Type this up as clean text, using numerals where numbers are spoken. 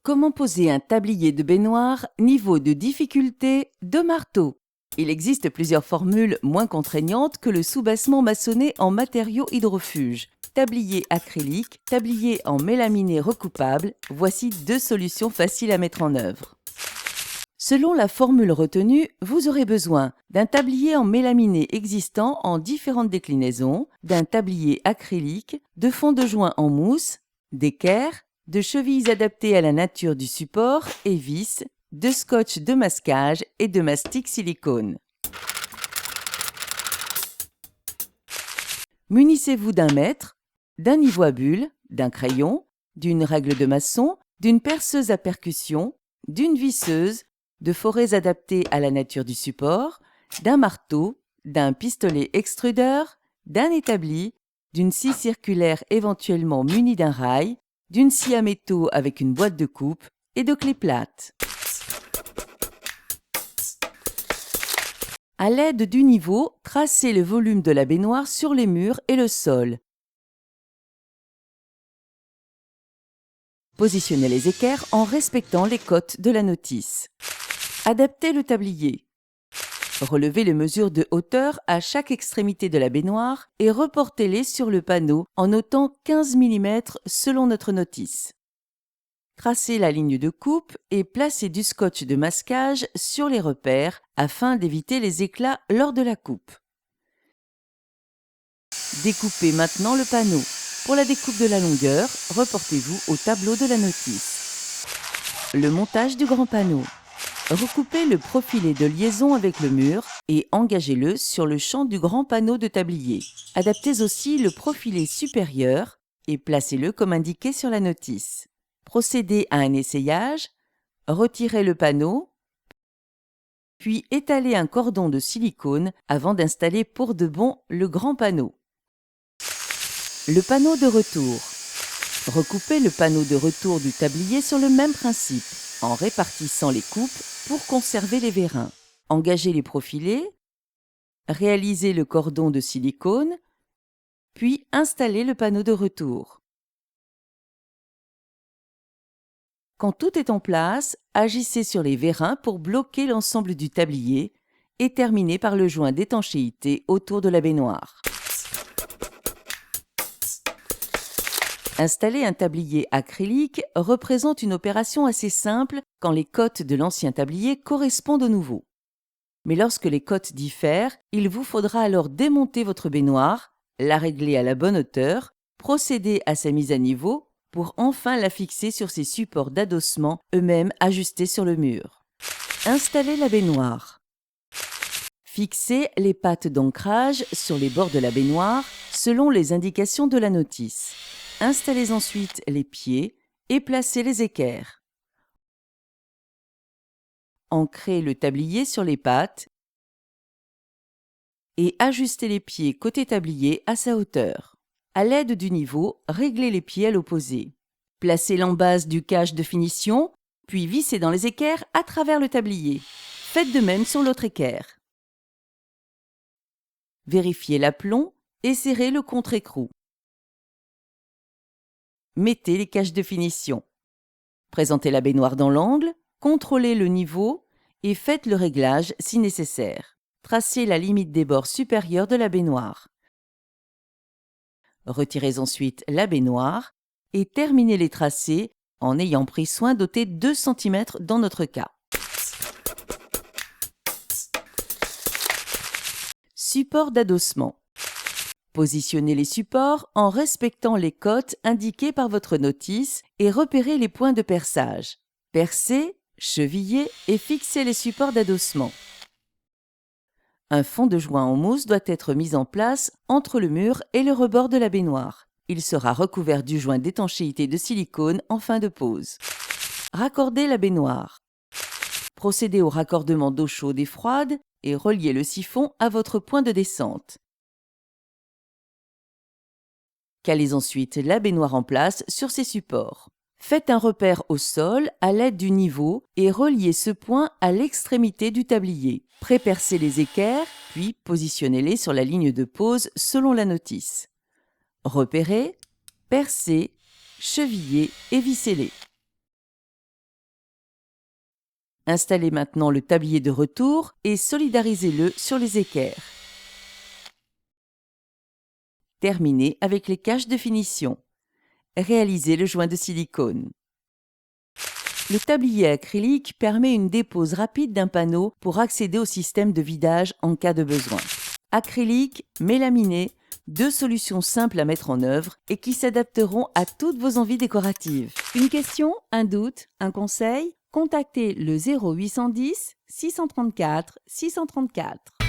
Comment poser un tablier de baignoire niveau de difficulté de marteau? Il existe plusieurs formules moins contraignantes que le soubassement maçonné en matériaux hydrofuges. Tablier acrylique, tablier en mélaminé recoupable, voici deux solutions faciles à mettre en œuvre. Selon la formule retenue, vous aurez besoin d'un tablier en mélaminé existant en différentes déclinaisons, d'un tablier acrylique, de fond de joint en mousse, d'équerre, de chevilles adaptées à la nature du support et vis, de scotch de masquage et de mastic silicone. Munissez-vous d'un mètre, d'un niveau à bulles, d'un crayon, d'une règle de maçon, d'une perceuse à percussion, d'une visseuse, de forêts adaptées à la nature du support, d'un marteau, d'un pistolet extrudeur, d'un établi, d'une scie circulaire éventuellement munie d'un rail, d'une scie à métaux avec une boîte de coupe et de clés plates. À l'aide du niveau, tracez le volume de la baignoire sur les murs et le sol. Positionnez les équerres en respectant les cotes de la notice. Adaptez le tablier. Relevez les mesures de hauteur à chaque extrémité de la baignoire et reportez-les sur le panneau en notant 15 mm selon notre notice. Tracez la ligne de coupe et placez du scotch de masquage sur les repères afin d'éviter les éclats lors de la coupe. Découpez maintenant le panneau. Pour la découpe de la longueur, reportez-vous au tableau de la notice. Le montage du grand panneau. Recoupez le profilet de liaison avec le mur et engagez-le sur le champ du grand panneau de tablier. Adaptez aussi le profilet supérieur et placez-le comme indiqué sur la notice. Procédez à un essayage, retirez le panneau, puis étalez un cordon de silicone avant d'installer pour de bon le grand panneau. Le panneau de retour. Recoupez le panneau de retour du tablier sur le même principe, en répartissant les coupes pour conserver les vérins. Engagez les profilés, réalisez le cordon de silicone, puis installez le panneau de retour. Quand tout est en place, agissez sur les vérins pour bloquer l'ensemble du tablier et terminez par le joint d'étanchéité autour de la baignoire. Installer un tablier acrylique représente une opération assez simple quand les cotes de l'ancien tablier correspondent au nouveau. Mais lorsque les cotes diffèrent, il vous faudra alors démonter votre baignoire, la régler à la bonne hauteur, procéder à sa mise à niveau pour enfin la fixer sur ses supports d'adossement eux-mêmes ajustés sur le mur. Installez la baignoire. Fixez les pattes d'ancrage sur les bords de la baignoire selon les indications de la notice. Installez ensuite les pieds et placez les équerres. Ancrez le tablier sur les pattes et ajustez les pieds côté tablier à sa hauteur. À l'aide du niveau, réglez les pieds à l'opposé. Placez l'embase du cache de finition, puis vissez dans les équerres à travers le tablier. Faites de même sur l'autre équerre. Vérifiez l'aplomb et serrez le contre-écrou. Mettez les caches de finition. Présentez la baignoire dans l'angle, contrôlez le niveau et faites le réglage si nécessaire. Tracez la limite des bords supérieurs de la baignoire. Retirez ensuite la baignoire et terminez les tracés en ayant pris soin d'ôter 2 cm dans notre cas. Support d'adossement. Positionnez les supports en respectant les cotes indiquées par votre notice et repérez les points de perçage. Percez, chevillez et fixez les supports d'adossement. Un fond de joint en mousse doit être mis en place entre le mur et le rebord de la baignoire. Il sera recouvert du joint d'étanchéité de silicone en fin de pose. Raccordez la baignoire. Procédez au raccordement d'eau chaude et froide et reliez le siphon à votre point de descente. Calez ensuite la baignoire en place sur ses supports. Faites un repère au sol à l'aide du niveau et reliez ce point à l'extrémité du tablier. Prépercez les équerres, puis positionnez-les sur la ligne de pose selon la notice. Repérez, percez, chevillez et vissez-les. Installez maintenant le tablier de retour et solidarisez-le sur les équerres. Terminez avec les caches de finition. Réalisez le joint de silicone. Le tablier acrylique permet une dépose rapide d'un panneau pour accéder au système de vidage en cas de besoin. Acrylique, mélaminé, deux solutions simples à mettre en œuvre et qui s'adapteront à toutes vos envies décoratives. Une question, un doute, un conseil? Contactez le 0810 634 634.